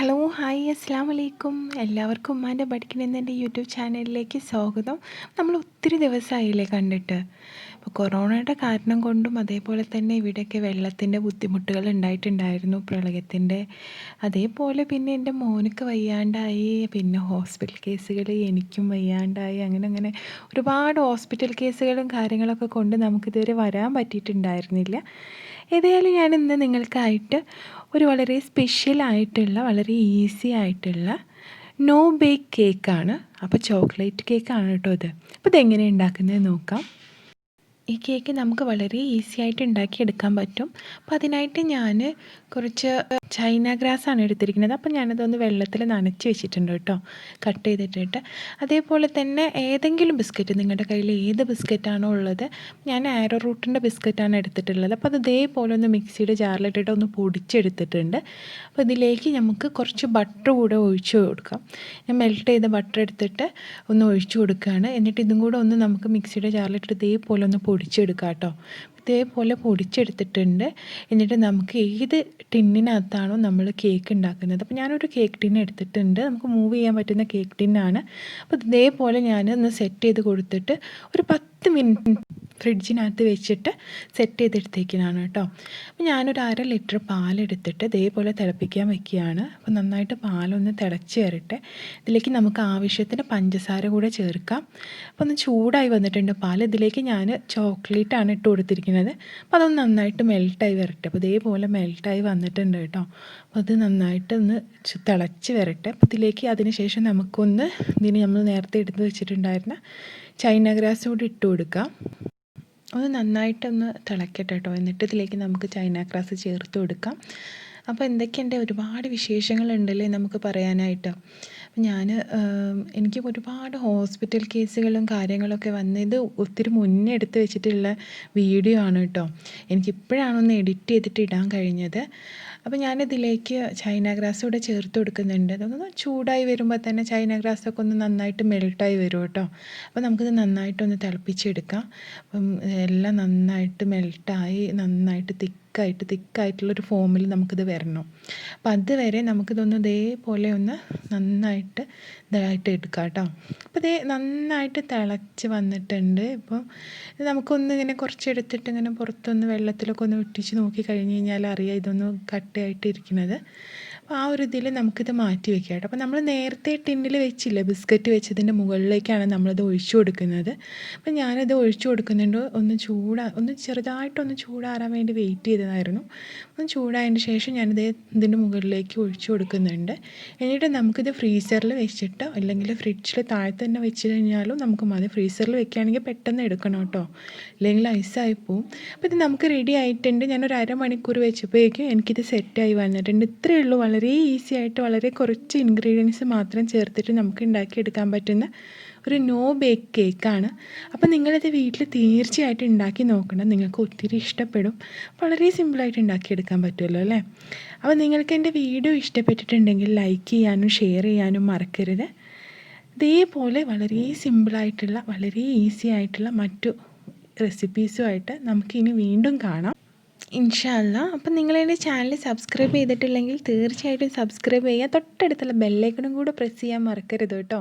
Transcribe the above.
Hello hi അസ്സാം വലൈക്കും. എല്ലാവർക്കും ഉമ്മാൻ്റെ പഠിക്കണ എൻ്റെ യൂട്യൂബ് ചാനലിലേക്ക് സ്വാഗതം. നമ്മൾ ഒത്തിരി ദിവസമായില്ലേ കണ്ടിട്ട്. അപ്പോൾ കൊറോണയുടെ കാരണം കൊണ്ടും അതേപോലെ തന്നെ ഇവിടെയൊക്കെ വെള്ളത്തിൻ്റെ ബുദ്ധിമുട്ടുകൾ ഉണ്ടായിട്ടുണ്ടായിരുന്നു, പ്രളയത്തിൻ്റെ. അതേപോലെ പിന്നെ എൻ്റെ മോനക്ക് വയ്യാണ്ടായി, പിന്നെ ഹോസ്പിറ്റൽ കേസുകൾ, എനിക്കും വയ്യാണ്ടായി, അങ്ങനെ ഒരുപാട് ഹോസ്പിറ്റൽ കേസുകളും കാര്യങ്ങളൊക്കെ കൊണ്ട് നമുക്കിതുവരെ വരാൻ പറ്റിയിട്ടുണ്ടായിരുന്നില്ല. ഏതായാലും ഞാൻ ഇന്ന് നിങ്ങൾക്കായിട്ട് ഒരു വളരെ സ്പെഷ്യലായിട്ടുള്ള, വളരെ ഈസി ആയിട്ടുള്ള നോ ബേക്ക് കേക്കാണ്. അപ്പോൾ ചോക്ലേറ്റ് കേക്കാണ് കേട്ടോ ഇത്. അപ്പോൾ ഇതെങ്ങനെ ഉണ്ടാക്കുന്നത് നോക്കാം. ഈ കേക്ക് നമുക്ക് വളരെ ഈസി ആയിട്ട് ഉണ്ടാക്കിയെടുക്കാൻ പറ്റും. അപ്പോൾ അതിനായിട്ട് ഞാൻ കുറച്ച് ചൈന ഗ്രാസാണ് എടുത്തിരിക്കുന്നത്. അപ്പോൾ ഞാനതൊന്ന് വെള്ളത്തിൽ നനച്ച് വെച്ചിട്ടുണ്ട് കേട്ടോ, കട്ട് ചെയ്തിട്ടിട്ട്. അതേപോലെ തന്നെ ഏതെങ്കിലും ബിസ്ക്കറ്റ്, നിങ്ങളുടെ കയ്യിൽ ഏത് ബിസ്ക്കറ്റാണോ ഉള്ളത്, ഞാൻ ആരോ റൂട്ടിൻ്റെ ബിസ്ക്കറ്റാണ് എടുത്തിട്ടുള്ളത്. അപ്പോൾ അത് ഇതേപോലെ ഒന്ന് മിക്സിയുടെ ജാറിലിട്ടിട്ട് ഒന്ന് പൊടിച്ചെടുത്തിട്ടുണ്ട്. അപ്പോൾ ഇതിലേക്ക് നമുക്ക് കുറച്ച് ബട്ടർ കൂടെ ഒഴിച്ച് കൊടുക്കാം. ഞാൻ മെൽറ്റ് ചെയ്ത ബട്ടർ എടുത്തിട്ട് ഒന്ന് ഒഴിച്ച് കൊടുക്കുകയാണ്. എന്നിട്ട് ഇതും കൂടെ ഒന്ന് നമുക്ക് മിക്സിയുടെ ജാറിലിട്ട് ഇതേപോലെ ഒന്ന് പൊടിച്ചെടുക്കാം കേട്ടോ. ഇതേപോലെ പൊടിച്ചെടുത്തിട്ടുണ്ട്. എന്നിട്ട് നമുക്ക് ഏത് ടിന്നിനകത്താണോ നമ്മൾ കേക്ക് ഉണ്ടാക്കുന്നത്, അപ്പോൾ ഞാനൊരു കേക്ക് ടിൻ എടുത്തിട്ടുണ്ട്. നമുക്ക് മൂവ് ചെയ്യാൻ പറ്റുന്ന കേക്ക് ടിന്നാണ്. അപ്പോൾ ഇതേപോലെ ഞാൻ ഒന്ന് സെറ്റ് ചെയ്ത് കൊടുത്തിട്ട് ഒരു 10 മിനിറ്റ് ഫ്രിഡ്ജിനകത്ത് വെച്ചിട്ട് സെറ്റ് ചെയ്തെടുത്തേക്കാണ് കേട്ടോ. അപ്പോൾ ഞാനൊരു 1/2 ലിറ്റർ പാലെടുത്തിട്ട് ഇതേപോലെ തിളപ്പിക്കാൻ വയ്ക്കുകയാണ്. അപ്പോൾ നന്നായിട്ട് പാലൊന്ന് തിളച്ച് വരട്ടെ. ഇതിലേക്ക് നമുക്ക് ആവശ്യത്തിന് പഞ്ചസാര കൂടെ ചേർക്കാം. അപ്പോൾ ഒന്ന് ചൂടായി വന്നിട്ടുണ്ട് പാൽ. ഇതിലേക്ക് ഞാൻ ചോക്ലേറ്റാണ് ഇട്ട് കൊടുത്തിരിക്കുന്നത്. അപ്പോൾ അതൊന്ന് നന്നായിട്ട് മെൽട്ടായി വരട്ടെ. അപ്പോൾ ഇതേപോലെ മെൽട്ടായി വന്നിട്ടുണ്ട് കേട്ടോ. അപ്പോൾ അത് നന്നായിട്ട് ഒന്ന് തിളച്ച് വരട്ടെ. അപ്പോൾ ഇതിലേക്ക് അതിന് ശേഷം നമുക്കൊന്ന് നമ്മൾ നേരത്തെ എടുത്ത് വെച്ചിട്ടുണ്ടായിരുന്ന ചൈന ഗ്രാസ് കൂടി ഇട്ട് കൊടുക്കാം. ഒന്ന് നന്നായിട്ടൊന്ന് തിളക്കട്ടെ കേട്ടോ. എന്നിട്ട് ഇതിലേക്ക് നമുക്ക് ചൈന ഗ്രാസ് ചേർത്ത് കൊടുക്കാം. അപ്പോൾ എന്തൊക്കെയുണ്ട്, ഒരുപാട് വിശേഷങ്ങളുണ്ടല്ലേ നമുക്ക് പറയാനായിട്ട്. അപ്പം എനിക്ക് ഒരുപാട് ഹോസ്പിറ്റൽ കേസുകളും കാര്യങ്ങളൊക്കെ വന്നത് ഒത്തിരി മുന്നേ എടുത്ത് വെച്ചിട്ടുള്ള വീഡിയോ ആണ് കേട്ടോ. എനിക്കിപ്പോഴാണ് ഒന്ന് എഡിറ്റ് ചെയ്തിട്ട് ഇടാൻ കഴിഞ്ഞത്. അപ്പോൾ ഞാനിതിലേക്ക് ചൈന ഗ്രാസ് കൂടെ ചേർത്ത് കൊടുക്കുന്നുണ്ട്. അതൊന്ന് ചൂടായി വരുമ്പോൾ തന്നെ ചൈന ഗ്രാസൊക്കെ ഒന്ന് നന്നായിട്ട് മെൽട്ടായി വരും കേട്ടോ. അപ്പോൾ നമുക്കിത് നന്നായിട്ടൊന്ന് തിളപ്പിച്ചെടുക്കാം. അപ്പം എല്ലാം നന്നായിട്ട് മെൽട്ടായി നന്നായിട്ട് തിക്കായിട്ടുള്ളൊരു ഫോമിൽ നമുക്കിത് വരണം. അപ്പം അതുവരെ നമുക്കിതൊന്ന് ഇതേപോലെ ഒന്ന് നന്നായിട്ട് ഇതായിട്ട് എടുക്കാം കേട്ടോ. അപ്പോൾ ഇതേ നന്നായിട്ട് തിളച്ച് വന്നിട്ടുണ്ട്. ഇപ്പോൾ നമുക്കൊന്നിങ്ങനെ കുറച്ചെടുത്തിട്ട് ഇങ്ങനെ പുറത്തൊന്ന് വെള്ളത്തിലൊക്കെ ഒന്ന് ഒട്ടിച്ച് നോക്കി കഴിഞ്ഞ് കഴിഞ്ഞാൽ അറിയാം ഇതൊന്ന് കട്ടയായിട്ടിരിക്കുന്നത്. അപ്പോൾ ആ ഒരു ഇതിൽ നമുക്കിത് മാറ്റി വെക്കാം കേട്ടോ. അപ്പോൾ നമ്മൾ നേരത്തെ ടിന്നിൽ വെച്ചില്ല, ബിസ്ക്കറ്റ് വെച്ചതിൻ്റെ മുകളിലേക്കാണ് നമ്മളിത് ഒഴിച്ചു കൊടുക്കുന്നത്. അപ്പോൾ ഞാനത് ഒഴിച്ചു കൊടുക്കുന്നുണ്ട്. ഒന്ന് ചെറുതായിട്ടൊന്ന് ചൂടാറാൻ വേണ്ടി വെയിറ്റ് ചെയ്തതായിരുന്നു. ഒന്ന് ചൂടായതിന് ശേഷം ഞാനിത് ഇതിൻ്റെ മുകളിലേക്ക് ഒഴിച്ചു കൊടുക്കുന്നുണ്ട്. എന്നിട്ട് നമുക്കിത് ഫ്രീസറിൽ വെച്ചിട്ട് അല്ലെങ്കിൽ ഫ്രിഡ്ജിൽ താഴെ തന്നെ വെച്ച് കഴിഞ്ഞാലും നമുക്ക് മതി. ഫ്രീസറിൽ വെക്കുകയാണെങ്കിൽ പെട്ടെന്ന് എടുക്കണം കേട്ടോ, അല്ലെങ്കിൽ ഐസായി പോവും. അപ്പോൾ ഇത് നമുക്ക് റെഡി ആയിട്ടുണ്ട്. ഞാനൊരു 1/2 മണിക്കൂർ വെച്ചപ്പോഴേക്കും എനിക്കിത് സെറ്റായി വന്നിട്ടുണ്ട്. ഇത്രയേ ഉള്ളൂ. വളരെ ഈസി ആയിട്ട് വളരെ കുറച്ച് ഇൻഗ്രീഡിയൻസ് മാത്രം ചേർത്തിട്ട് നമുക്ക് ഉണ്ടാക്കിയെടുക്കാൻ പറ്റുന്ന ഒരു നോ ബേക്ക് കേക്കാണ്. അപ്പോൾ നിങ്ങളിത് വീട്ടിൽ തീർച്ചയായിട്ടും ഉണ്ടാക്കി നോക്കണം. നിങ്ങൾക്ക് ഒത്തിരി ഇഷ്ടപ്പെടും. വളരെ സിമ്പിളായിട്ട് ഉണ്ടാക്കിയെടുക്കാൻ പറ്റുമല്ലോ അല്ലേ. അപ്പോൾ നിങ്ങൾക്ക് എൻ്റെ വീഡിയോ ഇഷ്ടപ്പെട്ടിട്ടുണ്ടെങ്കിൽ ലൈക്ക് ചെയ്യാനും ഷെയർ ചെയ്യാനും മറക്കരുത്. ഇതേപോലെ വളരെ സിമ്പിളായിട്ടുള്ള വളരെ ഈസി ആയിട്ടുള്ള മറ്റു റെസിപ്പീസുമായിട്ട് നമുക്കിനി വീണ്ടും കാണാം ഇൻഷാ അല്ലാഹ്. അപ്പം നിങ്ങളെൻ്റെ ചാനൽ സബ്സ്ക്രൈബ് ചെയ്തിട്ടില്ലെങ്കിൽ തീർച്ചയായിട്ടും സബ്സ്ക്രൈബ് ചെയ്യുക. തൊട്ടടുത്തുള്ള ബെല്ലൈക്കണും കൂടെ പ്രസ് ചെയ്യാൻ മറക്കരുത് കേട്ടോ.